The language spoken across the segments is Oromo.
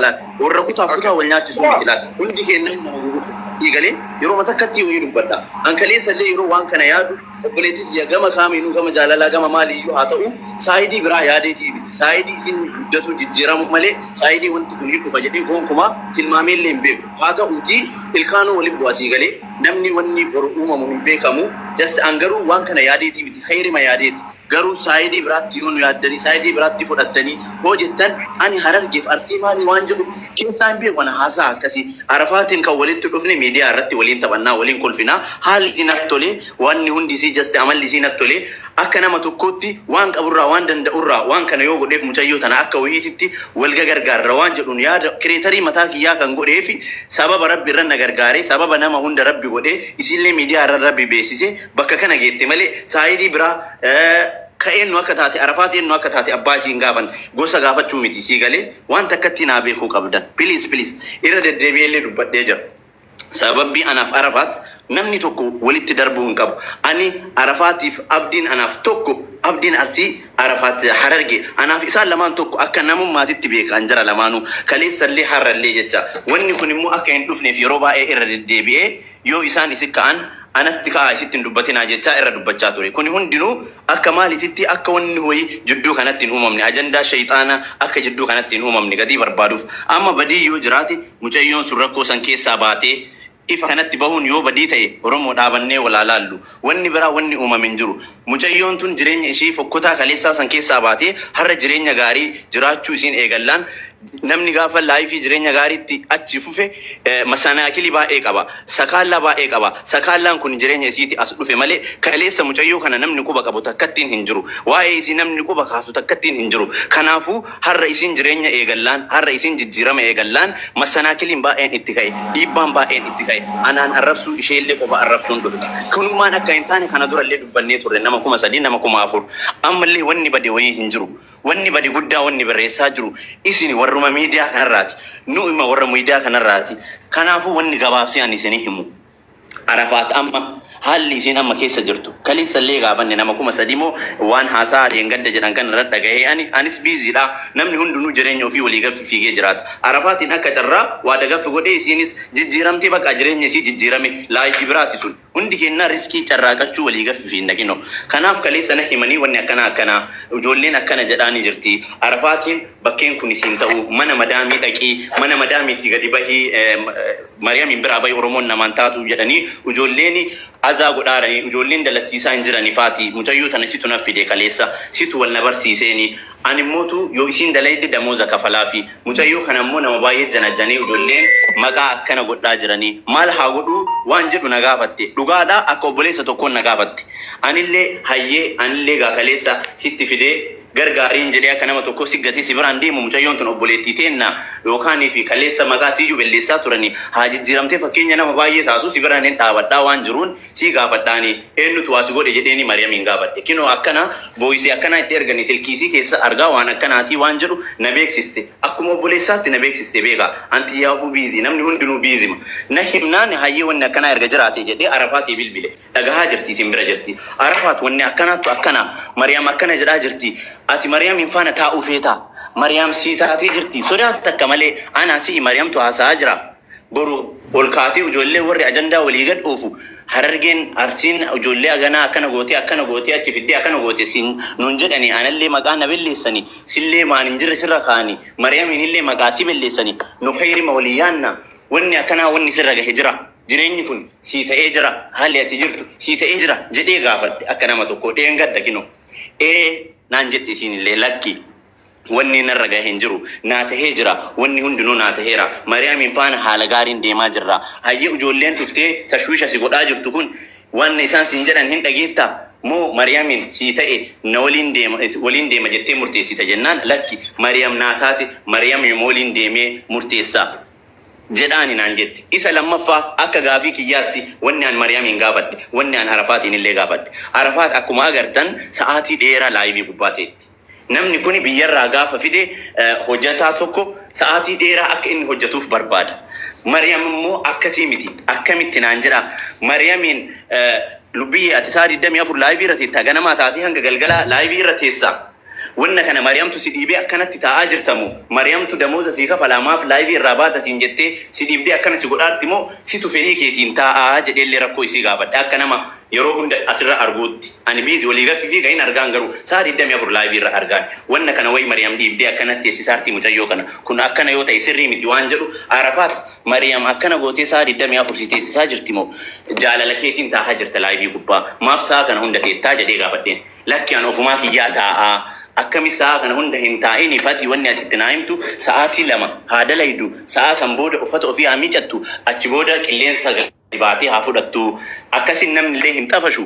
kala warra kutaa wal nyaachisu miti laata hundi keenya igale yeroo matakkatti yoo dubbadha ankalee sallee yeroo waan kana yaadu obboleetti gama kaaminu gama jaalala gama maaliyyuu haa ta'u saayidii biraa yaadeetii miti saayidii isin guddatu jijjiiramu malee saayidii wanti kun hin dhufa jedhee gonkumaa tilmaamee illee hin beeku haa ta'uuti ilkaanuu waliin bu'asii galee namni wanni boru uumamu hin beekamu just angaruu waan kana yaadeetii miti khayrima yaadeeti garuu saayidii biraatti yoo nu yaaddanii saayidii biraatti fudhattanii hoo jettan ani harargeef arsii maali waan jedhu keessaan beeku ana haasaa akkasii arafaatiin kan walitti dhufne miidiyaa irratti waliin taphannaa waliin kolfinaa haalli natti tolee wanni hundi isii just amalli isii natti tolee akka nama tokkotti waan qaburraa waan danda'urraa waan kana yoo godheef mucayyoo tana akka wayiititti wal gargaarra waan jedhuun yaada kireetarii mataa kiyyaa kan godheef sababa rabbi irra na gargaaree sababa nama hunda rabbi godhee isillee miidiyaa irra rabbi beeksisee bakka kana geette malee saayidii biraa ka'eennu akka taate arafaat eennu akka taate abbaa isiin gaafan gosa gaafachuu miti sii galee waan takkatti naa beekuu qabdan please irra deddeebi'ellee dubbadhee jira sababbi anaaf arafaat namni tokko walitti darbuu hin qabu ani arafaatiif abdiin anaaf tokko abdiin arsii arafaat hararge anaaf isaan lamaan tokko akka namummaatitti beekan jira lamaanuu kaleessallee harrallee jecha wanni kun immoo akka hin dhufneef yeroo baay'ee irra deddeebi'ee yoo isaan isi ka'an anatti ka'aa isittiin dubbatinaa jechaa irra dubbachaa ture kuni hundinuu akka maalititti akka wanni hoyi jidduu kanatti hin uumamne ajandaa shayxaana akka jidduu kanatti hin uumamne gadii barbaaduuf amma badii yoo jiraate mucayyoon sun rakkoo san keessaa baatee ifa kanatti bahuun yoo badii ta'e Oromoo dhaabannee walaa laallu wanni biraa wanni uumame hin jiru mucayyoon tun jireenya ishii fokkotaa kaleessaa san keessaa baatee har'a jireenya gaarii jiraachuu isiin eegallaan namni gaafa laayifii jireenya gaariitti achi fufe masanaakili baay'ee qaba sakaallaa baay'ee qaba sakaallaan kun jireenya isiiti as dhufe malee kaleessa mucayyoo kana namni quba qabu takkattiin hin jiru waa'ee isii namni quba kaasu takkattiin hin jiru kanaafuu har'a isiin jireenya eegallaan har'a isiin jijjiirama eegallaan masanaakiliin baay'een itti ka'e dhiibbaan baay'een itti ka'e anaan arrabsuu isheellee qofa arrabsuun dhufe kunumaan akka hin taane kana durallee dubbannee turre nama 3,000 nama 4,000 ammallee wanni bade wayii hin jiru wanni bade guddaa wanni barreessaa jiru isin warruma miidiyaa kanarraati nu ima warra miidiyaa kanarraati kanaafuu wanni gabaabsee ani isinii himu arafaat amma haalli isin amma keessa jirtu kaleessallee gaafanne nama 3,000 moo waan haasaa gadda jedhan kan irra dhaga'ee anis biiziidha namni hundinuu jireenya ofii walii gaffi fiigee jiraata arafaatiin akka carraa waa dagaffi godhee isinis jijjiiramtee bakka jireenya isii jijjiirame laayifii biraati sun hundi kennaa riskii carraaqachuu walii gaffi fiinnakino kanaaf kaleessa na himanii wanni akkana ijoolleen akkana jedhaanii jirti arafaatiin bakkeen kun isiin ta'u mana madaamii dhaqii mana madaamiitti gadi bahii Mariyaamiin biraa bahii Oromoon namaan taatu jedhanii ijoolleen azaa godhaaranii ijoolleen dalasiisaa hin jirani faati mucayyoo tana situ na fide kaleessa situ wal na barsiiseeni ani mootu yoo isiin dalayde damooza kafalaa fi mucayyoo kana immoo nama baay'ee janajjanee ijoolleen maqaa akkana godhaa jiranii maal haa godhuu waan jedhu na gaafatte dhugaadhaa akka obboleessa tokkoon na gaafatte anillee hayyee anillee gaa kaleessa sitti fidee gargaariin jedhee akka nama tokko siggatee si biraan deemu mucayyoon tun obboleettii teenna yookaan fi kaleessa maqaa siyyuu belleessaa turanii haa jijjiiramtee fakkeenya nama baay'ee taatu si biraan hin dhaabadhaa waan jiruun si gaafadhaani eenyutu waasi godhe jedheeni Mariyaamiin gaafadhe kinoo akkana booyisii akkana itti erganii silkiisii keessa argaa waan akkanaatii waan jedhu na beeksiste akkuma obboleessaatti na beeksiste beekaa anti yaafuu biizii namni hundinuu biizima na himnaan hayyee wanni akkanaa erga jiraate jedhee arafaatii bilbile dhagahaa jirti isin bira jirti arafaat wanni akkanaattu akkana Mariyaam akkana jedhaa jirti ati Mariyaamiin faana taa'uu feetaa Mariyaam sii taatee jirti sodaatti akka malee anaa si Mariyaamtu haasa'aa jira boru ol kaatee ijoollee warri ajandaa walii gad oofu harargeen arsiin ijoollee aganaa akkana gootee achi fiddee akkana goote siin nuun jedhanii anallee maqaa na belleessanii sillee maan hin jirre sirra kaanii Mariyaamiin illee maqaa si belleessanii nu fayyirima walii yaanna wanni akkanaa wanni sirra gahe jira jireenyi kun sii ta'ee jira haalli ati jirtu sii ta'ee jira jedhee gaafadhe akka nama tokko dheengadda kino naan jette isin illee lakki wanni narra gahe hin jiru naa tahee jira wanni hundinuu naa taheera Mariyaamiin faana haala gaariin deemaa jirra hayyee ijoolleen tuftee tashwiisha si godhaa jirtu kun wanni isaan siin jedhan hin dhageetta moo Mariyaamiin sii ta'e na waliin deema jettee murteessita jennaan lakki Mariyaam naa taate Mariyaamiin waliin deemee murteessaa jedhaani naan jette isa lammaffaa akka gaafii kiyyaatti wanni an Mariyaamiin gaafadhe wanni an Arafaatiin illee gaafadhe Arafaat akkuma agartan sa'aatii dheeraa laayivii gubbaateetti namni kuni biyyarraa gaafa fide hojjataa tokko sa'aatii dheeraa akka inni hojjatuuf barbaada Mariyaam immoo akkasii miti akkamitti naan jedha Mariyaamiin lubbii ati saa 24 laayivii irra teessa ganamaa taatee hanga galgala laayivii irra teessa wanna kana Maryamtu si dhiibee akkanatti taa'aa jirtamu Maryamtu damooza si kafalaamaaf laayivii irraa baata siin jettee si dhiibdee akkana si godhaatti moo situ fedhii keetiin taa'aa jedheellee rakkoo isii gaafadhe akka nama yeroo hunda asirra arguutti ani biizi walii gaffii fi gahin argaan garuu saa 24 laayivii irra argaan wanna kana way Maryam dhiibdee akkanatti eessisaartii mucayyoo kana kun akkana yoo ta'e sirrii miti waan jedhu Arafaat Maryam akkana gootee saa 24 si teessisaa jirti moo jaalala keetiin taa'aa jirta laayivii gubbaa maaf saa kana hunda teettaa jedhee gaafadheen lakki an ofumaa kiyyaa taa'aa akkami saa kana hunda hin taa'ini fati wanni ati itti naa'imtu sa'aatii 2 haa dalaydu sa'a san booda uffata ofii haa miicattu achi booda qilleensa dibaatee haa fudhattu akkasin namni illee hin xafashu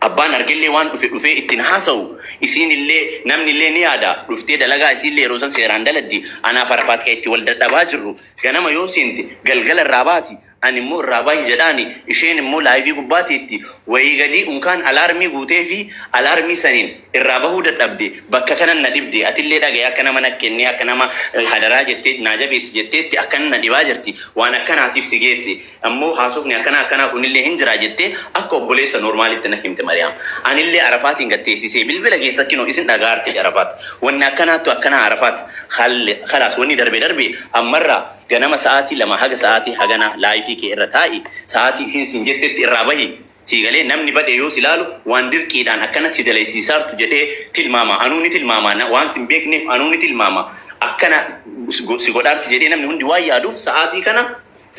abbaan argillee waan dhufee ittiin haasa'u isiin illee namni illee ni yaada dhuftee dalagaa isiin illee yeroo san seeraan daladdi anaaf Arafaat kan itti wal dadhabaa jirru ganama yoo seente galgala irraa baati ani immoo irraa baay'ee jedhaani isheen immoo laayivii gubbaatiitti wayii gadi unkaan alaarmii guutee fi alaarmii saniin irraa bahuu dadhabde bakka kanan na dhibde atillee dhagaye akka nama nakkennee akka nama hadaraa jettee naa jabeessi jetteetti akkana na dhibaa jirti waan akkanaatiif si geesse ammoo haasofni akkanaa kunillee hin jira jettee akka obboleessa normaalitti na himte Maryam anillee Arafaatiin gatteessisee bilbila keessatti noo isin dhagaarte Arafaat wanni akkanaattu akkana Arafaat khalaas wanni darbe ammarraa ganama sa'aatii 2 haga sa'aatii hagana laayifii kee irra taa'i sa'aatii isin sin jettetti irraa bahi siigalee namni badhe yoo silaalu waan dirqiidhaan akkana si dalaysiisaartu jedhee tilmaama anuuni tilmaama waan sin beekneef anuuni tilmaama akkana si godhaartu jedhee namni hundi waan yaaduuf sa'aatii kana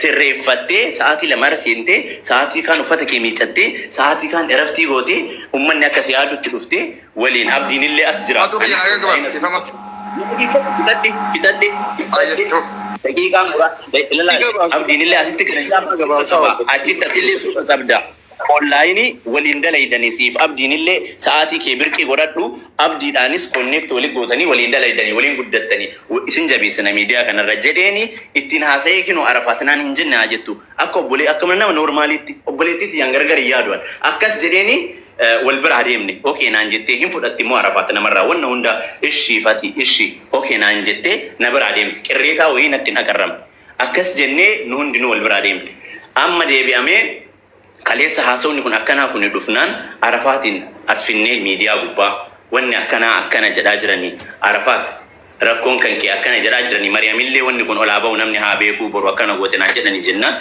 sirreeffattee sa'aatii 2 irra seentee sa'aatii kan uffata kee miicattee sa'aatii kan eraftii gootee ummanni akka si yaadutti dhuftee waliin abdiin illee as jira fidadhe daqiiqaan abdiin illee asitti kana achitti atillee suuta qabda onlaayinii waliin dalaydanii siif abdiin illee sa'aatii kee birqii godhadhu abdiidhaanis konneekti waliin gootanii waliin dalaydanii waliin guddattanii isin jabeessina miidiyaa kanarra jedheeni ittiin haasa'ee kinoo Arafaat naan hin jenne haa jettu akka akkuma nama normaaliitti obboleettiis yaan gargar yaaduan akkas jedheeni wal bira adeemne okay naan jettee hin fudhatti moo Arafaat namarraa wanna hunda ishi okay naan jettee na bira adeemte qirreetaa wayii natti naqarrame akkas jennee nu hundi nu wal bira adeemte amma deebi'amee kaleessa haasawni kun akkanaa kun dhufnaan Arafaatiin as finnee miidiyaa gubbaa wanni akkana jedhaa jiranii Arafaat rakkoon kan kee akkana jedhaa jiranii Maryamillee wanni kun olaa ba'u namni haa beekuu boru akkana goote naan jedhanii jennaan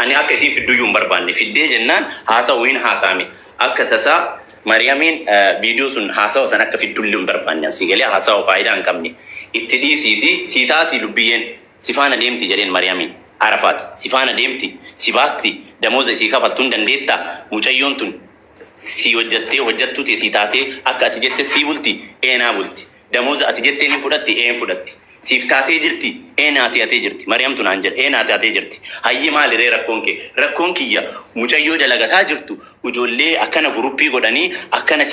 ani akka isiin fidduyyuu hin barbaanne fiddee jennaan haa ta'u hin haasaame akka tasaa Maryamiin viidiyoo sun haasawa san akka fiddullee hin barbaanne asii galee haasawa faayidaa hin qabne itti dhiisiiti siitaatii dubbiyyeen sifaana deemti jedheen Maryamiin Arafaat sifaana deemti si baasti damooza isii kafaltuun dandeetta mucayyoon tun si hojjattuu tee si taatee akka ati jette si bulti eenaa bulti damooza ati jettee hin fudhatti een fudhatti siif taatee jirti eenaa taatee jirti Maryamtu naan jedhe eenaa taatee jirti hayyi maaliree rakkoon kiyya mucayyoo dalagataa jirtu ijoollee akkana guruppii godhanii akkana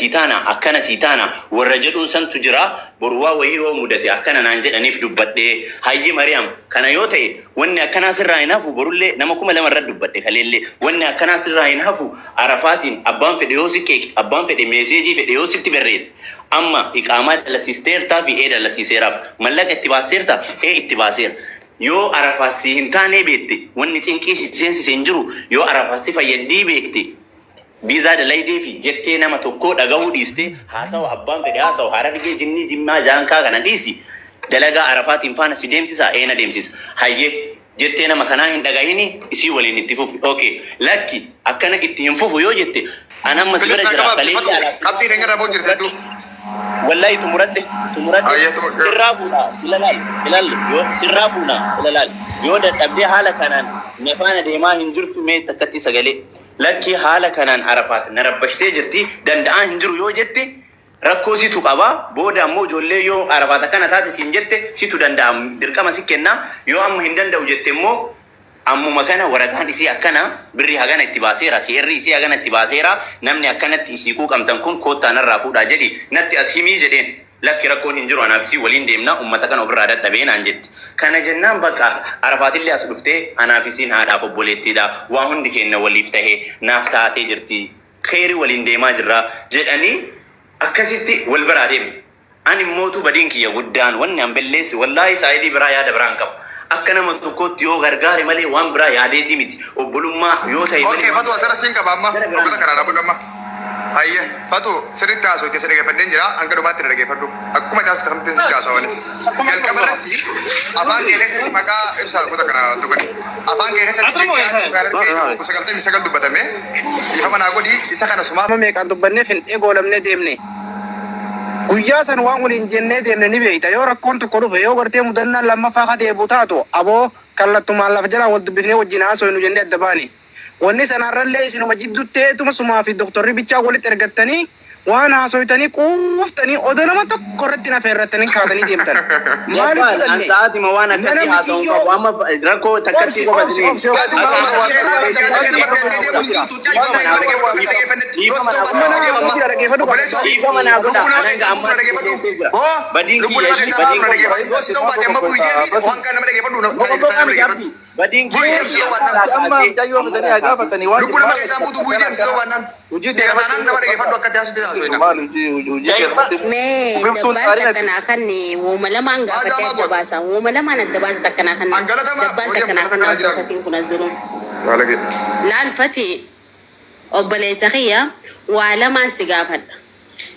siitaana warra jedhuun santu jira boruwaa wayii yoo mudate akkana naan jedhaniif dubbadhee hayyi Maryam kana yoo ta'e wanni akkanaa sirraa hin hafu borullee nama 200 irra dubbadhe kaleellee wanni akkanaa sirraa hin hafu Arafaatiin abbaan fedhe yoo siqqeeqe abbaan fedhe meeseejii fedhe yoo sitti barreesse amma iqaamaa dalasiisteertaa fi dalasiiseeraaf mallaqa itti baaseerta itti baaseera yoo Arafaat si hin taane beekte wanni cinqii seensise hin jiru yoo Arafaat si fayyadii beekte biizaa dalaydee fi jettee nama tokko dhagahuu dhiiste haasawa abbaan fedhe haasawa Harargee jinnii jimmaa jaankaa kana dhiisi dalagaa Arafaatiin faana si deemsisa eena deemsisa hayyee jettee nama kanaa hin dhagahini isii waliin itti fufu okay lakki akkana itti hin fufu yoo jette anamma si bira jira kaleessa qabdii dhengara boo jirte wallahi tumuradde sirraafuudha ilal yoo sirraafuudha ilal yoo dadhabdee haala kanaan nafaana deemaa hin jirtu mee takkatti sagalee lakki haala kanaan Arafaat na rabbashtee jirti danda'aan hin jiru yoo jette rakkoo situ qaba booda ammoo ijoollee yoo Arafaat akkana taate siin jette situ danda'am dirqama si kenna yoo amma hin danda'u jette immoo ammuma kana waraqaan isii akkana birri hagana itti baaseera seerri isii hagana itti baaseera namni akkanatti isii quuqamtan kun koottaa narraa fuudhaa jedhi natti as himii jedheen lakki rakkoon hin jiru anaaf isii waliin deemna ummata kana ofirraa dadhabee naan jetti kana jennaan bakka Arafaatillee as dhuftee anaaf isiin haadhaaf obboleettiidha waa hundi kenna waliif tahee naaf taatee jirti kheyri waliin deemaa jirra jedhanii akkasitti wal biraa deemu ani mootu badiin kiyya guddaan wanni an belleessi wallahi saayidii biraa yaada biraan qabu akka nama tokkotti yoo gargaare malee waan biraa yaadeetii miti obbolummaa yoo ta'e okay fatu asara siin qaba amma okkota kana dhabu dhamma Ayye, fatu sirriitti haasofte si dhaggeeffadheen jira. Hanga dhumaatti na dhaggeeffadhu. Akkuma taasisu tamtiin si haasawwanis. Jalqaba irratti afaan kee keessatti maqaa ibsaa goota kana tuqani. Afaan kee keessatti jecha kan arginu 99 dubbatame. Ifa manaa godhi isa kana sumaa meeqaan dubbannee fin'ee goolamnee deemne. Guyyaa san waan waliin jennee deemne ni beekta. Yoo rakkoon tokko dhufe yoo gartee mudannaan lammaffaa ka deebi'u taatu aboo kallattumaan lafa jalaa wal dubbifnee wajjin haasoo nu jennee adda baane. Wanni sanarrallee isinuma jidduutti eetuma sumaa fi doktorri bichaa walitti ergattanii waan haasoytanii quuftanii odoo nama tokko irratti na feerrattanii kaatanii deemtan. Maaliif fudhanne? Sa'aatii ma waan akkasii haasa'uun qabu amma rakkoo takkatti qofatanii. Badin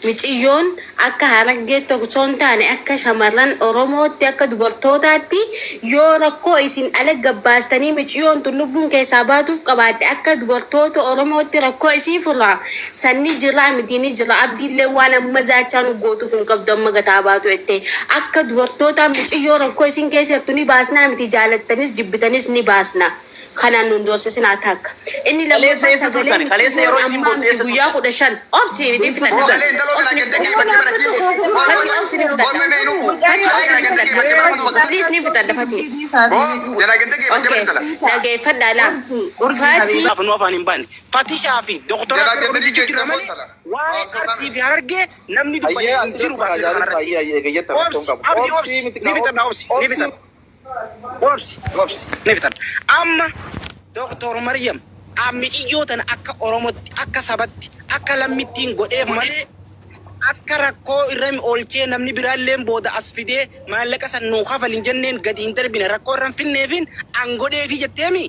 Michiyoon akka haraggeetti tokko taane akka shamarran Oromootti akka dubartootaatti yoo rakkoo isin ala gabbaastanii michiyoon lubbuun keessaa baatuuf qabaatte akka dubartoota Oromootti rakkoo isii furraa sanni jira miti ni jira abdiillee waan amma zaachaan gootuuf hin qabdu amma gataa baatu jettee akka dubartoota michiyoo rakkoo isin keessattuu ni baasnaa miti jaalattanis jibbitanis ni baasna. Kanaan nun doorsisin attack. Inni lammaffaa sagalee michiyoon guyyaa 15 obsi ni fitan. Amma Dr. Maryam michiyyootan akka Oromootti akka sabatti akka lammittiin godheef malee akka rakkoo irra oolchee namni biraalleen booda as fidee maallaqa sannuu kafalin jenneen gadi hin darbine rakkoo irra finneefin angodheefi jetteemi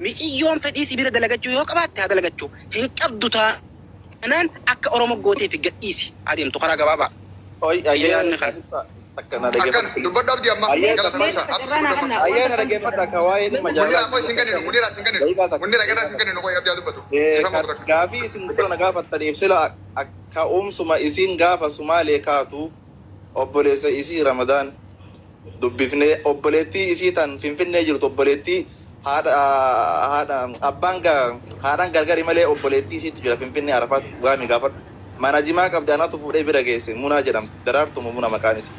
michiyyoon fedhii sibira dalagachuu yoo qabaatte haa dalagachuu hin qabdu taanaan akka Oromoo gooteef gadhiisi adeemtu karaa gabaabaa. Ayyaanni kana. Akan dubbadhu abdii amma ayyaana dhaggeeffadha ka waa'ee dhimma jaalala munira gadaa sin kennu qoy abdii dubbatu gaafii isin dura na gaafattaniif sila akka uumsuma isin gaafa Sumaalee kaatu obboleessa isii Ramadaan dubbifnee obboleettii isii tan Finfinnee jirtu obboleettii haadhaan gargari malee obboleettii isiitu jira Finfinnee Arafaat waami gaafadhu mana jimaa qabdaanaatu fuudhee bira geesse Munaa jedhamti daraartuma Muna maqaan isii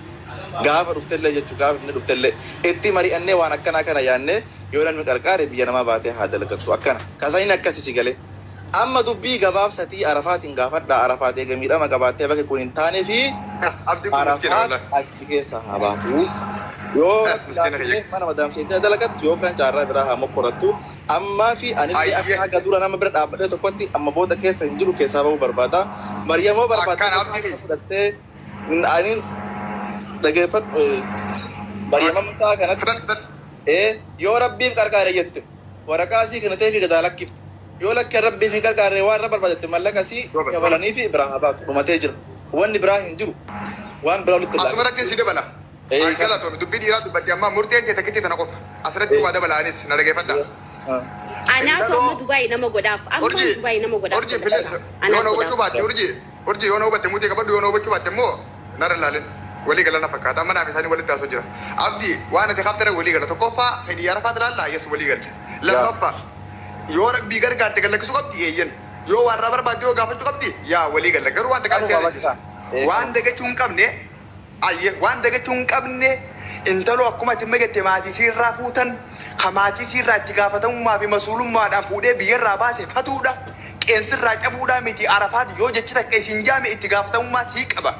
gaafa dhuftellee jechuu gaafa inni dhuftellee itti mari'annee waan akkanaa kana yaannee yoo namni qarqaare biyya namaa baatee haa dalagattu akkana kasayin akkasii galee amma dubbii gabaabsatii Arafaatiin gaafadhaa Arafaat eega miidhama qabaatee bakka kun hin taanee fi Arafaat achi keessa haa baatu yoo mana madaamsheetti dalagattu yookaan caarraa biraa haa mokkorattu ammaa fi anillee akka haga dura nama bira dhaabbadhee tokkotti amma booda keessa hin jiru keessaa bahuu barbaada Maryamoo barbaada fudhattee ani dhaggeeffadhu Maryamoo isaa kanatti yoo rabbiif qarqaare jette waraqaa isii kana ta'ee fi gadaa lakkiftu yoo lakkee rabbiif hin qarqaarre waan irra barbaadatte mallaqa isii dabalanii fi biraa haa baatu dhumatee jira wanni biraa hin jiru waan biraa walitti laala. Asuma rakkee si dabala. Angala tomi dubbii dhiiraa dubbatti amma murteen kee takkitti tana qofa asirratti waa dabalaanis na dhaggeeffadha. Anaatu amma Dubaay nama godhaaf amma Dubaay nama godhaaf. Urjii bilis yoo na hubachuu baatte urjii yoo na hubatte muutii qabadhu yoo na hubachuu baatte immoo nara laalin. Walii galana fakkaata amma naaf isaanii walitti taasisuu jira. Abdii waan ati qabtare walii gala tokkoffaa fedhii Arafaat ilaallaa yes walii galle. Lammaffaa yoo rabbii gargaarte gallakkisuu qabdi eeyyan yoo waan irraa barbaadde yoo gaafachuu qabdi yaa walii galle garuu waan takkaa waan dagachuu hin qabne ayye waan dagachuu hin qabne intaloo akkuma itti megatte maatii siirraa fuutan ka maatii siirraa itti gaafatamummaa fi masuulummaadhaan fuudhee biyyarraa baase fatuudha qeensirraa cabuudhaa miti Arafaat yoo jechi takka isin jaame itti gaafatamummaa sii qaba.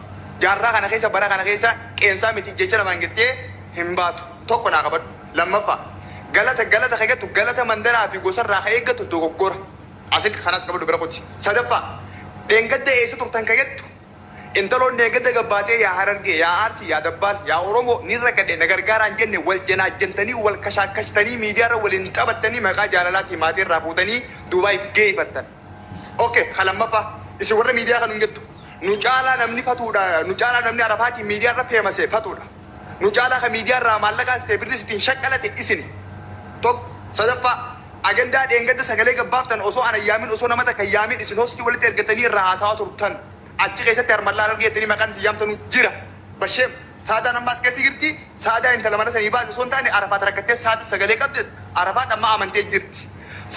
Jaarraa kana keessa bara kana keessa qeensaa miti jecha lamaan jettee hin baatu tokko naa qabadhu lammaffaa galata eeggatu galata mandaraa fi gosarraa eeggatu dogoggora asitti kanas qabadhu bira qotti sadaffaa dheengadda eessa turtan kayyattu intaloon dheengadda gabbaatee yaa Harargee yaa Arsii yaa Dabbaal yaa Oromoo ni rakkadhe na gargaaraan jenne wal janaajjantanii wal kashaakashtanii miidiyaarra waliin taphattanii maqaa jaalalaatii maatii irraa fuutanii Dubaay geeffattan. Okay, lammaffaa isi warra miidiyaa kan hungettu nu caalaa namni fatuudha nu caalaa namni arafaati miidiyaa irra feemasee fatuudha nu caalaa ka miidiyaa irraa maallaqaas ta'e birris ittiin shaqqalate isin tok sadaffaa agendaa dheengadda sagalee gabbaaftan osoo ana yaamin osoo nama takka yaamin isin hosti walitti ergatanii irraa haasawa turtan achi keessatti harmallaa argeettanii maqaan isin yaamtanu jira basheem saadaan ammaas keessi jirti saadaa intala mana sanii baase osoo hin taane arafaat rakkattee saati sagalee qabdes arafaat amma amantee jirti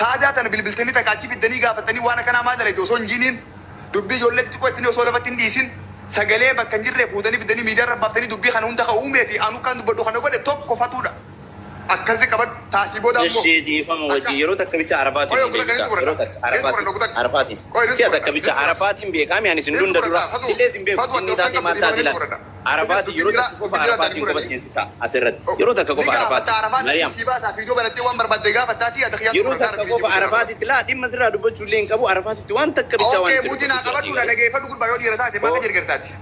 saadaa tana bilbiltanii takka achi fiddanii gaafatanii waan akkanaa maa dalagde osoo hin jiiniin dubbii ijoollee xixiqqoo ittiin osoo lafatti hin dhiisin sagalee bakka hin jirre fuutanii fiddanii miidiyaa irra baaftanii dubbii kana hunda ka uumee fi anu kan dubbadhu kana godhe tokko fatuudha akkasi qaban taasii booda ammoo dhiifama wajjin yeroo takka bicha arafaatiin si'a takka bicha arafaatiin beekame ani isin dunda dura sillee isin beeku inni taatee maal taate laata arafaatiin yeroo takka qofa arafaatiin qofa seensisa asirratti yeroo takka qofa arafaatiin si baasaa fiidoo banattee waan barbaadde gaafattaatii ati yeroo takka qofa arafaatitti laa dhimma sirraa dubbachuu illee hin qabu arafaatitti waan takka bicha waan muutii naa qabadhuudha dhageeffadhu gurbaa yoo dhiira taate maaka jirgartaati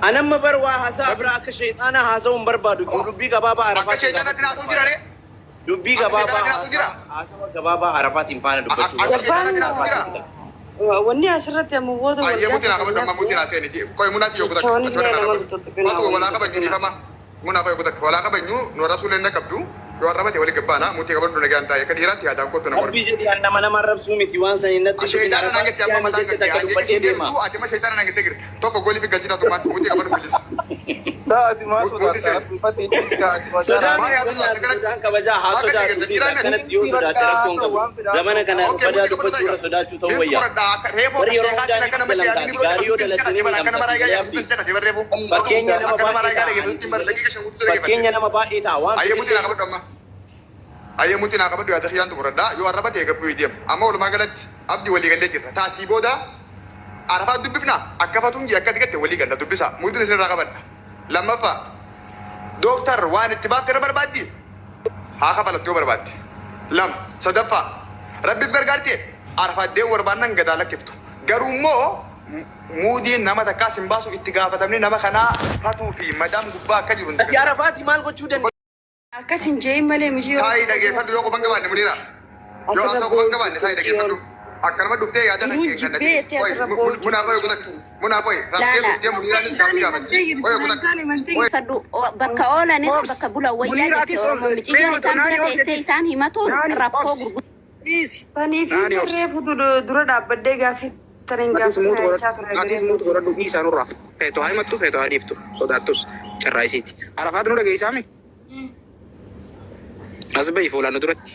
anamma bar waa hasaa bira akka shayxaana haasa'uun barbaadu dubbii gabaabaa akka arafaatti shayxaanatti naasuu jira re dubbii gabaabaa haasawaa gabaabaa arafaatiin faana dubbachuu wanni asirratti amma booda ayyee muutii naa qabadhu amma muutii naa seeniti koy munaatti yoo kutakka achuma naa qabadhu matu walaa qabanyu dhiifama munaa koy kutakka walaa qabanyu nu rasuulee na qabdu yoo arrabate wali gabbaana muutii qabadhu nagaan taa'e akka dhiiraatti yaadaa kottu na rabbii jedhi annama nama arrabsuu miti waan san innatti shayxaana nangetti amma mataa gadi dubbachee deema atima shayxaana nangetti girti tokko goolii fi galchita tumaatti muutii qabadhu bilis taati maa sodaata fati iska sodaan kabajaa haa sodaatu kanatti yoo sodaate rakkoon qabu zamana kana kabajaa dubbachuu irra sodaachuu ta'uu wayyaa warri yeroo hundaa ni galantaati gaarii yoo dalattanii fakkeenya nama baay'ee ta'a waan ayyee muutii naa qabadhu yaada xiyyaantu muradhaa yoo arrabate eegabbuu deema amma walumaa galatti abdii walii gallee jirra taasii booda arafaa dubbifna akka fatuun jee akka digatte walii galla dubbisa muutiin isinirraa qabadha lammaffaa dooktar waan itti baafte irra barbaaddi haa kafalattu yoo barbaadde lam sadaffaa rabbiif gargaarte arafaaddee warbaannan gadaa lakkiftu garuu immoo muudiin nama takkaas hin baasu itti gaafatamni nama kanaa fatuu fi madaam gubbaa akka jiru ati arafaati maal gochuu dandeenya akkasin jee malee mishii taa'ii dhageeffadhu yoo quban qabaanne muniira yoo asoo quban qabaanne taa'ii dhageeffadhu akkanuma dhuftee yaada kan kennate munaa qoy raftee dhuftee muniiraanis gaafii gaafatte bakka oolanis bakka bula wayyaa isaan himatuun rakkoo gurguddaa saniif reefu dura dhaabbadhee gaafii tariin Atis muutu godhadhu dhiisaa nurraa feetu haa himattu feetu haa dhiiftu sodaattus carraa isiiti. Arafaatu nu dhageessaami. As bahi fuulaan nu duratti.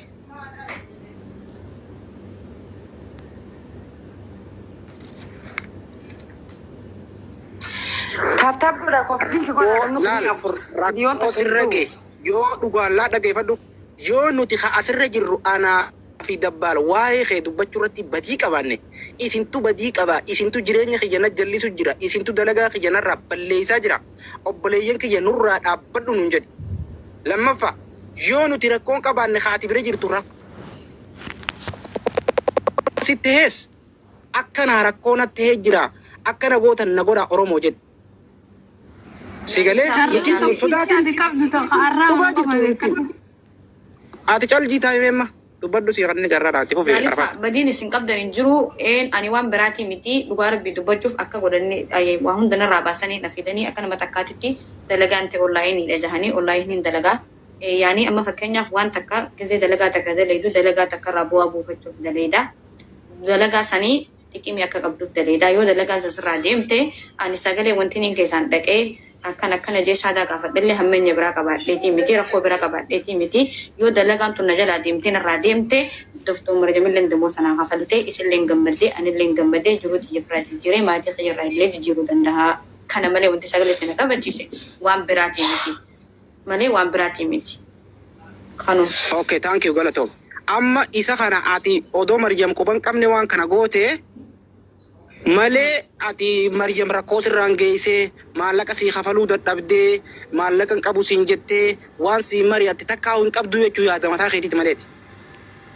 taaptaap godha kofiin Rakkoo sirra gee yoo dhugaan laa dhageeffadhu yoo nuti asirra jirru anaa fi dabbaala waa'ee kee dubbachuu irratti badii qabaanne isintu badii qabaa isintu jireenya kiyyana jallisu jira isintu dalagaa kiyyanarraa balleessaa jira obboleeyyan kiyya nurraa dhaabbadhu nuun jedhi lammaffaa yoo nuti rakkoon qabaanne haati bira jirtu sitti hees akkana rakkoon atti hee jira akkana gootan na godhaa Oromoo jedhi sigalee ati caljii taa'imemma dubbadhu si kanneen jarraadhaatti fufee arfaa. Badiin isin qabdan hin jiru ani waan biraatii miti dhugaa rabbii dubbachuuf akka godhanii waa hunda narraa baasanii na fidanii akka nama takkaatitti dalagaan ta'e onlaayiniidha jahanii onlaayiniin dalagaa yaani amma fakkeenyaaf waan takka gizee dalagaa takka dalaydu dalagaa takka irraa bu'aa buufachuuf dalayda dalagaa sanii xiqqimii akka qabduuf dalayda yoo dalagaa sasirraa deemte ani sagalee wanti niin keessaan dhaqee akkana jeesaadaa gaafadhallee hammeenya biraa qabaadheetii miti rakkoo biraa qabaadheetii miti yoo dalagaan tun na jalaa deemtee narraa deemte doftuu marjamillee demoo sanaa kafaltee isillee gammaddee anillee gammadee jiruuti jifraa jijjiiree maatii xiyyaarraa illee jijjiiruu danda'a kana malee wanti sagalee kana qabachiise waan biraatii miti malee waan biraatii miti kanu. Okay, thank you galatoom. Amma isa kana ati odoo Maryam quban qabne waan kana goote malee ati Maryam rakkoo sirraan geessee maallaqa sii kafaluu dadhabdee maallaqa hin qabu siin jettee waan sii mari'atte takkaa hin qabdu jechuu yaada mataa keetiiti maleeti.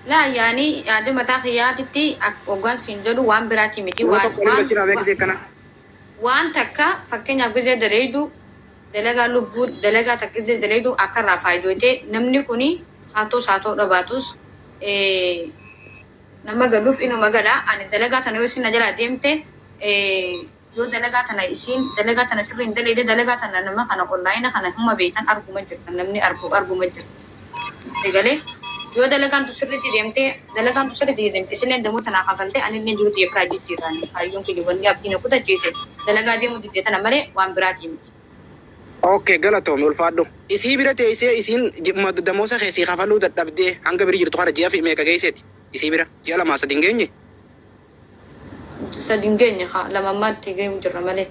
Laa yaani yaada mataa kiyyaatitti hoggaan siin jedhu waan biraatii miti waan takka fakkeenyaaf gizee daleedu dalagaa lubbuu dalagaa takka gizee daleedu akka irraa faayidootee namni kuni haatoo saatoo dhabaatus nama galuuf inuma gala ani dalagaa tana yoo isin na jalaa deemte yoo dalagaa tana isiin dalagaa tana sirriin dalagaa dalagaa tana nama kana online kana humma beekan arguma jirtan namni arguma jirta. Egalee yoo dalagaan tu sirriitti deemtee isileen damuu tanaa kafaltee anillee jiru ta'ee firaa jijjiirraan kaayyoon kiyya wanni abdiin kutachiise dalagaa deemuu diddee tana malee waan biraatii miti. Okay, galatoom ulfaadhu. Isii bira teessee isiin damoosa keessii kafaluu dadhabdee hanga biri jirtu kana ji'a fi meeqa geesseeti? Isii bira ji'a lamaa sadi hin geenye? Sadi hin geenye lamammaatti deemu jirra malee.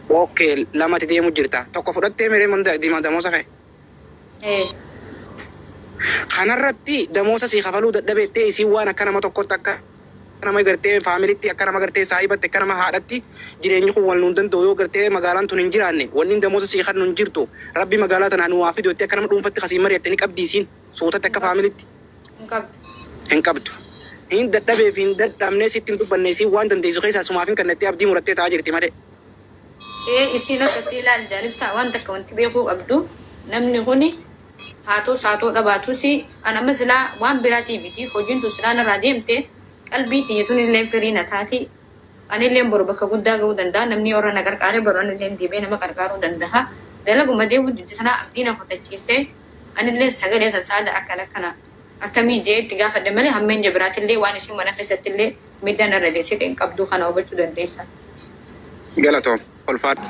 Okay, lamatti deemu jirta. Tokko fudhattee miree damoosa kee? Kanarratti damoosa sii kafaluu dadhabeettee isiin waan akka nama tokkotti akka nama gartee faamilitti akka nama gartee saahibatti akka nama haadhatti jireenyi kun wal nuun danda'u yoo gartee magaalaan tun hin jiraanne wanni damoosa sii kan nun jirtu rabbi magaalaa tanaa nu waa fidotti akka nama dhuunfatti kasii mari'attanii qabdiisiin suutatti akka faamilitti hin qabdu. Hin dadhabeef hin dadhabnee sitti hin dubbanneesiin waan dandeessu keessaa sumaaf hin kannettee abdii murattee taa'aa jirti malee. Isiin akkasii ilaal jaalibsaa waan takka wanti beekuu qabdu namni kuni haatoo saatoo dhabaatus anama silaa waan biraatii miti hojiin tu silaa narraa deemte qalbii tiyyatuun illee firii na taati anillee boru bakka guddaa ga'uu danda'a namni warra na qarqaaree boru anillee deebee nama qarqaaruu danda'a dalaguma deemuu diddi sanaa abdii na kutachiisee anillee sagalee sassaada akkana akkamii jee itti gaafadhe malee hammeen jabiraatillee waan isin mana keessattillee miidhaa narra geessee hin qabdu kana hubachuu dandeessa. Galatoom ulfaadhu.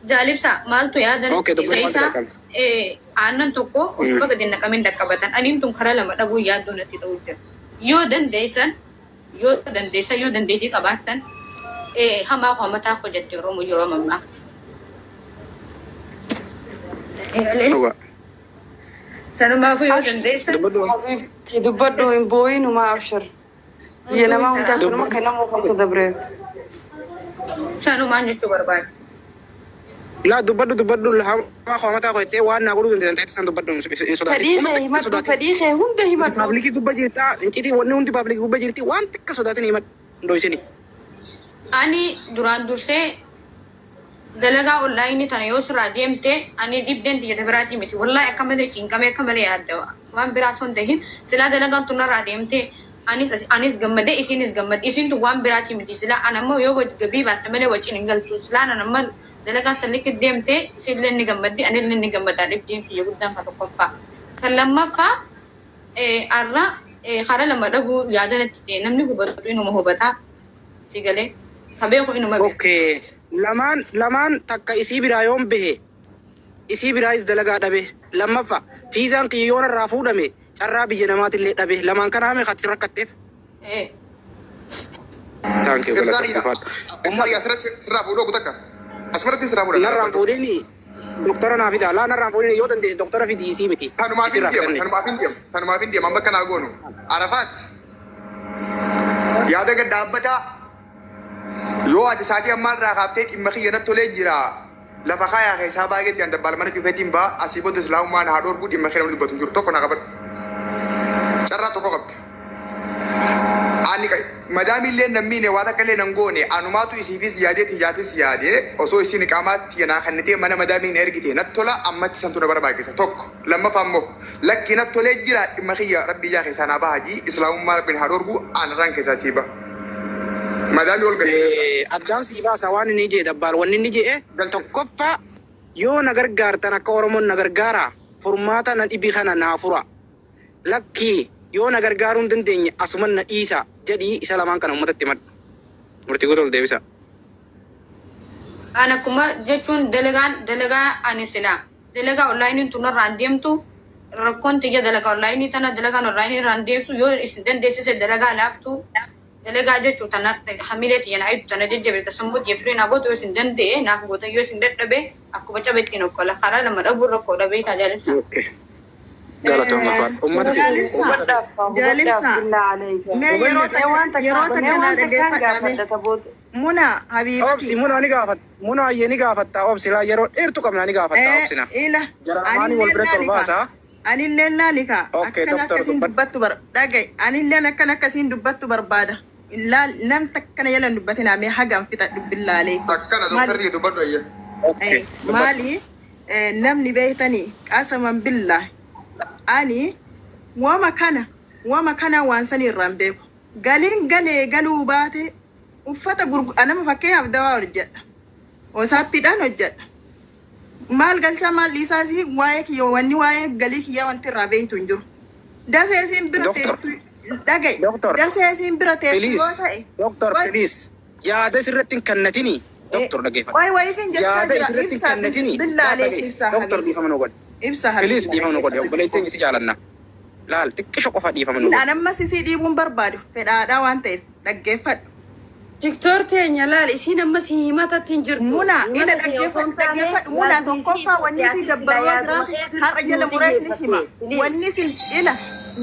Jaalibsa maaltu yaadan aannan tokko osuma gadi naqamin dhaqqabatan aniin tun karaa lama dhabuu yaaddoo natti ta'uu jira. Yoo dandeessan qabaattan hamaa hamataa hojjette yeroo mammaakti. Sanumaafuu yoo dandeessan dubbadhu hin boo'inuma abshir. Biyya namaa hundaatu nama kennamuu qabsa dabreef. Sanumaan jechuu barbaada. Laa dubbadhu hamaa hamataa hojjettee waan naa godhuu dandeessan ta'etti san dubbadhu hin sodaatu. Fedhii kee hunda himadhu. Paablikii gubbaa jirtaa incitii wanni hundi paablikii gubbaa jirti waan xiqqa sodaatin himadhu hundooysini. Ani duraan dursee dalagaa online tana yoo sirraa deemte ani dhibdeen tiyya biraatii miti wallahi akka malee cinqamee akka malee yaadda waan biraa son tahin silaa dalagaan tun narraa deemte anis gammade isinis gammade isintu waan biraatii miti silaa anammoo yoo gabii baaste malee waciin hin galtu silaa anammoo dalagaa sallikki deemte isinillee ni gammaddi anillee ni gammadaa dhibdeen tiyya guddaan kan tokkoffaa kan lammaffaa arra hara lama dhabuu yaadanatti ta'e namni hubatu inuma hubataa si galee kabeeku inuma beeku. Lamaan takka isii biraa yoon bahe isii biraayis dalagaa dhabe lammaffaa fiizaan kiyyoon irraa fuudhame carraa biyya namaatillee dhabe lamaan kana hame katti rakkatteef. Thank you. Sirraa fuudhoo kutakka. Asirratti sirraa fuudhan. Narraan fuudhini doktora naa fida laa narraan fuudhini yoo dandeesse doktora fidi isii miti. Tanumaaf hin deema bakka naa goonu. Arafaat yaada gad dhaabbataa. Yoo ati saatii ammaa irraa kaaftee dhimma kiyya natti tolee jira lafa kaayaa keessaa baay'eetti an dabbal mana cufeetiin baa asii booda islaamummaan haa dhoorguu dhimma kee namni dubbatu jiru tokko na qabadhu. Carraa tokko qabda. Ani madaamiillee nammiine waan akka illee nan goone anumaatu isiifis yaadee tiyyaafis yaadee osoo isiin iqaamaatti yanaa kannitee mana madaamiin ergite natti tola ammatti santu na barbaachisa tokko lammaffaa immoo lakki natti tolee jira dhimma kiyya rabbii ijaa keessaa naa bahajii islaamummaa rabbiin haa dhoorguu aanarraan keessaa sii baha. Madami ol gahe. Addaan sii baasa waan inni jee dabbaal wanni inni jee tokkoffaa yoo na gargaartan akka Oromoon na gargaara furmaata na dhibii kana naa fura. Lakkii yoo na gargaaruu hin dandeenye asuman na dhiisa jedhii isa lamaan kana uummatatti himadhu. Murtii godhol deebisa. Ana kuma jechuun dalagaa ani silaa dalagaa online tunarraan deemtu rakkoon tiyya dalagaa online tana dalagaan online irraan deemtu yoo isin dandeessise dalagaa laaftu. Dalagaa jechuun tana hamilee tiyya na ayitu tana jajjabeessa sammuu tiyya firii naa gootu yoo isin danda'e naaf goota yoo isin dadhabe akkuma cabeettiin okkola karaa lama dhabuu rakkoo dhabee tajaajilsa. Galatoomna fa'aa. Uummata Muna habiibati. Obsi muna ni gaafata. Muna ayyee ni gaafatta. Obsi laa yeroo dheertu qabna ni gaafatta obsina. Jaramaanii wal bira tolbaasa. Anillee laalikaa. Okay, Akkan akkasiin dubbattu dhagaye. Anillee akkan akkasiin dubbattu barbaada. Nam takkana yala dubbatinaa mee hagam fixa dubbin laalee. Akkana doktarri dubbadhu ayya. Maali namni beektanii qasaman billaa ani wama kana waan san irraan beeku galiin galee galuu baate uffata anama fakkeenyaaf dawaa hojjedha osaappiidhaan hojjedha maal galchaa maal dhiisaasi waa'ee kiyya wanni waa'ee galii kiyyaa wanti irraa beektu hin jiru daseesiin bira teessu dhagaye daseesiin bira teessu yoo ta'e Doctor, please. Yaada sirratti hin kannatini. Doctor dhageeffadhu. waa'ee wa'iifin Yaada jechaa sirratti hin kannatini. billaalee ibsaa Doctor dhiifama nu godhe. ibsa Please dhiifama nu godhe. Obboleettiin isi jaalanna. Laal xiqqisho qofa dhiifama nu godhe. An ammas isii dhiibuun barbaadu fedhaadhaa waan ta'eef dhaggeeffadhu. Tiktoor teenya laal isiin ammas himatatti hin jirtu. Muna ina dhaggeeffadhu muna tokkoffaa wanni isii dabbaroo jiraate har'a jala mureen ni hima. Wanni isin ila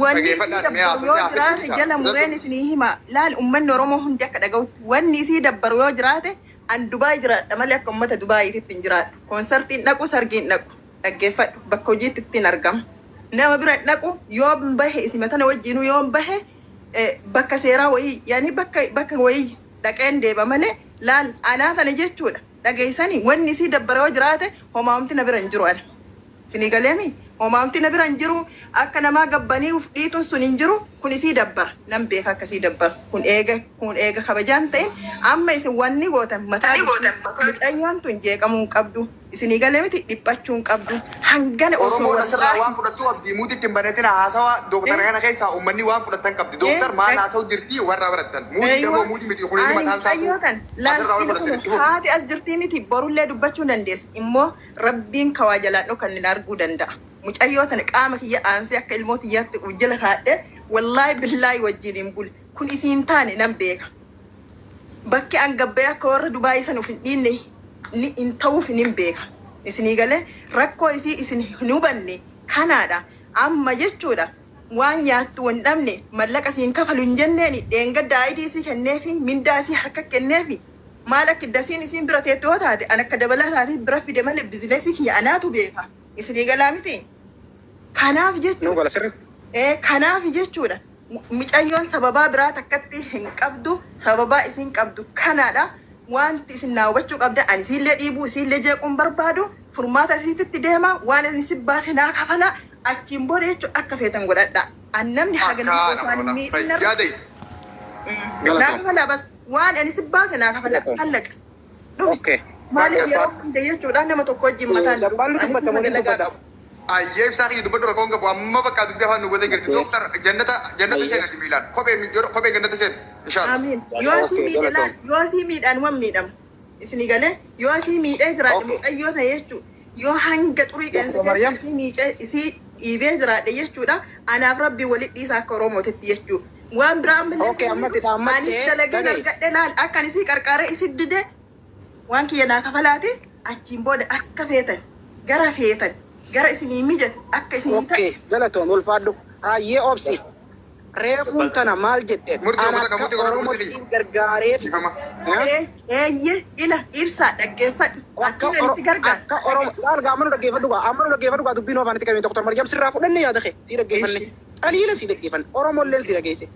wanni isii dabbaroo yoo jiraate jala mureen isin hima. Laal uummanni Oromoo hundi akka dhaga'utti wanni isii dabbaroo yoo jiraate an Dubaay jiraadha malee akka uummata Dubaayiitti hin jiraadhu. Koonsartiin dhaqu sargiin dhaqu dhaggeeffadhu bakka hojiitti ittiin argama. Nama bira dhaqu yoo bahe isima tana wajjinuu yoo bahe bakka seeraa wayii yaani bakka wayii dhaqeen deeba malee laal anaa kana jechuudha dhageessanii wanni isii dabbaroo jiraate homaamti na bira hin jiru ana isinii galeemi homaamti na bira hin jiru akka namaa gabbanii uf dhiituun sun hin jiru kun isii dabbara nan beeka akkasii dabbara kun eega kabajaan ta'in amma isin wanni gootan mataa mucayyoon tun jeeqamuu hin qabdu isinii galeemiti dhiphachuu hin qabdu hangana Oromoo asirraa waan fudhattu abdii muuxitti hin baneetin haasawa dooktara kana keessaa uummanni waan fudhatan qabdi. Dooktar maal haasa'u jirti warra barattan. Muuxi deemoo muuxi miti kun inni mataan isaa asirraa waan fudhatan itti fufu. haati as jirtii miti borullee dubbachuu dandeessi immoo rabbiin kawaa jalaan dhokannin arguu danda'a. Mucayyoo tana qaama kiyya aansee akka ilmoo tiyyaatti ujjala kaadhe wallaahi billaahi wajjin hin bule kun isiin taane nan beeka. Bakki an gabbee akka warra Dubaayii san uf hin dhiinne ni hin ta'uuf hin beeka. Isinii galee rakkoo isii isin hin hubanne kanaadha. Amma jechuudha waan nyaattu hin dhabne mallaqa isiin kafalu hin jenneeni dheengadda aayidii isii kenneefi mindaa isii harka kenneefi maal akka dasiin isiin bira teettu yoo taate an akka dabalaa taate bira fide malee bizineesii kiyya anaatu beeka. Isinii galaa miti. Kanaaf jechuudha. Kanaaf jechuudha. Mucayyoon sababaa biraa takkatti hin qabdu sababaa isiin qabdu kanaadha. Wanti isin naa hubachuu qabda ani isiillee dhiibuu isiillee jeequun barbaadu furmaata isiititti deema waan inni si baase naa kafala achiin booda jechuun akka feetan godhadha. An namni haganni gosaan miidhina naa kafala bas waan inni si baase naa kafala hallaqa. Maaliif yeroo hunda jechuudha nama tokko wajjin mataan Ayyee ibsaa kiyya dubbadhu rakkoon qabu amma bakka dubbii afaan nu godhee jirti. Dooktar jannata seenati miilaan kophee jannata seen inshaalla. Amiin. Yoo asii miidhaan wan miidhama. Isinii galee yoo asii miidhee jiraadhe mucayyoo ta'e jechuudha. Yoo hanga xurii qeensa isii miicee isii dhiibee jiraadhe jechuudha. Anaaf rabbii walitti dhiisa akka Oromootitti jechuudha. Waan biraa ammallee anis dalagee dargadhe laal akkan isii qarqaaree isi dide waan kiyya naa kafalaati achiin booda akka feetan gara feetan. Gara isinii mijate akka isinii ta'e. Okay, galatoon ulfaadhu. Hayyee obsi. Reefuun tana maal jetteet? An akka Oromootiin gargaareef. Eeyyee ila ibsaa dhaggeeffadhu. Akka Oromoo laal gaamanu dhaggeeffadhu gaa ammanu dhaggeeffadhu gaa dubbiin ofaanitti qabee Dr. Maryam sirraa fudhanne yaada kee sii dhaggeeffanne. Qaliila sii dhaggeeffanne Oromoolleen sii dhageesse.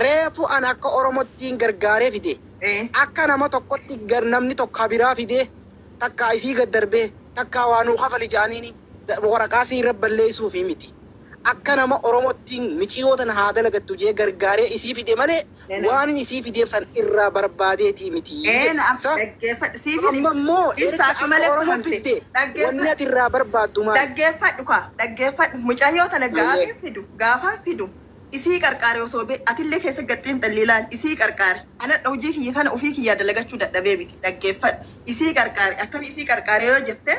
Reefu an akka Oromootiin gargaaree fide. Akka nama tokkotti namni tokko biraa fide takka isii gad darbee takka waanuu kafali jaaniini. Waraqaa irra balleessuuf miti. Akka nama Oromootiin miciyootan haa dalagattu jee gargaaree isii fide malee waan isii fideef san irraa barbaadeeti miti. Amma immoo erga akka Oromoo fidde wanni ati irraa barbaaddu maal? Dhaggeeffadhu mucayyoo tana gaafaan fidu isii qarqaare osoo atillee keessa gaxxiin dhalliilaan isii qarqaare ana hojii kiyya kana ofii kiyyaa dalagachuu dadhabee miti dhaggeeffadhu isii qarqaare akkami isii qarqaare yoo jette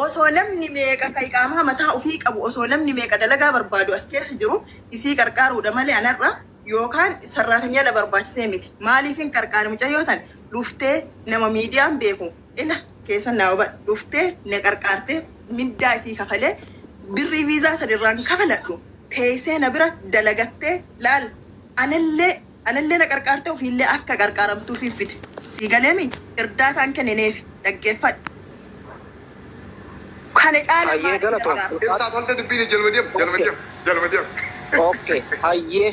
osoo namni meeqa qaamaa mataa ofii qabu osoo namni meeqa dalagaa barbaadu as keessa jiru isii qarqaaruudha malee anarra yookaan sarraatanii ala barbaachisee miti. Maaliif hin qarqaare mucayyoo tan dhuftee nama miidiyaan beeku ila keessa naa hubadhu dhuftee na qarqaartee mindaa isii kafalee birrii viizaa sadirraan kafaladhu teessee na bira dalagattee laal anallee na qarqaartee ofiillee akka qarqaaramtuuf hin fide. Sii galeemi irdaa isaan kennineef dhaggeeffadhu. Hayyee galatoon. Ibsaa tolte dubbiin jalma deem. Okay, hayyee.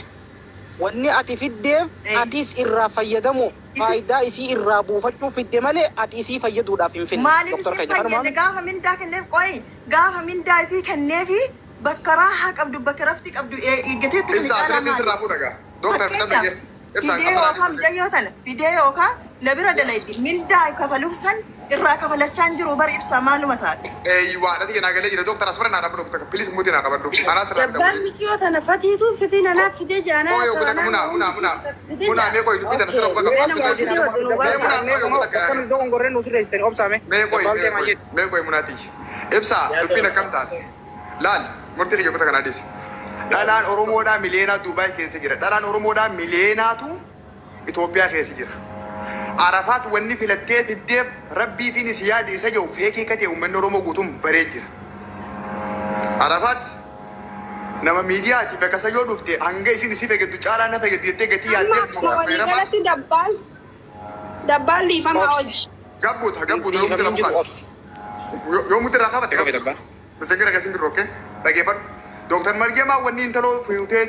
Wanni ati fiddeef atis irraa fayyadamuuf faayidaa isii irraa buufachuu fidde malee ati isii fayyaduudhaaf hin finne. Maaliif Doktor isin Kajja fayyadde gaafa mindaa kenneef qoyi gaafa mindaa isii kenneefi bakka raahaa qabdu bakka rafti qabdu eeggateetti kan Ibsa asirratti sirraa fuudha. Doktor Fitan Biyye. Fidee yookaan mucayyoo tana fidee yookaan na bira dalaydi mindaa kafaluuf san irraa kafalachaan jiru bari ibsa maaluma taate. Waadhati kennaa galee jira doktor asirra naa dhabu doktor pilis muti naa qabadhu. Sanaa sirraa Dabbaan miciyoo tana fatiitu fitii nanaaf fidee jaanaa. Oyo buta muna me koy dubbi tana sirra bakka me koy munati. Ibsa dubbi na kam taate. Laal murtii kiyyo kuta kana disi. Dhalaan Oromoodhaa miliyoonaa Duubaay keessa jira. Dhalaan Oromoodhaa miliyoonaatu Itoophiyaa keessa jira. Arafaat wanni filattee fiddeef rabbii fi isi yaade isa jiru feekii katee uummanni Oromoo guutuun baree jira. Arafaat nama miidiyaati bakka isa yoo dhufte hanga isin isi fayyadu caalaa na fayyadu jettee gatii Waliigalatti dabbaan liifama hojii. Gabbuuta yoo muti lafa yoo muti irraa qabate. Misengira kasin biroo kee dhageeffadhu. Doktor Margeemaa wanni intaloo fuutee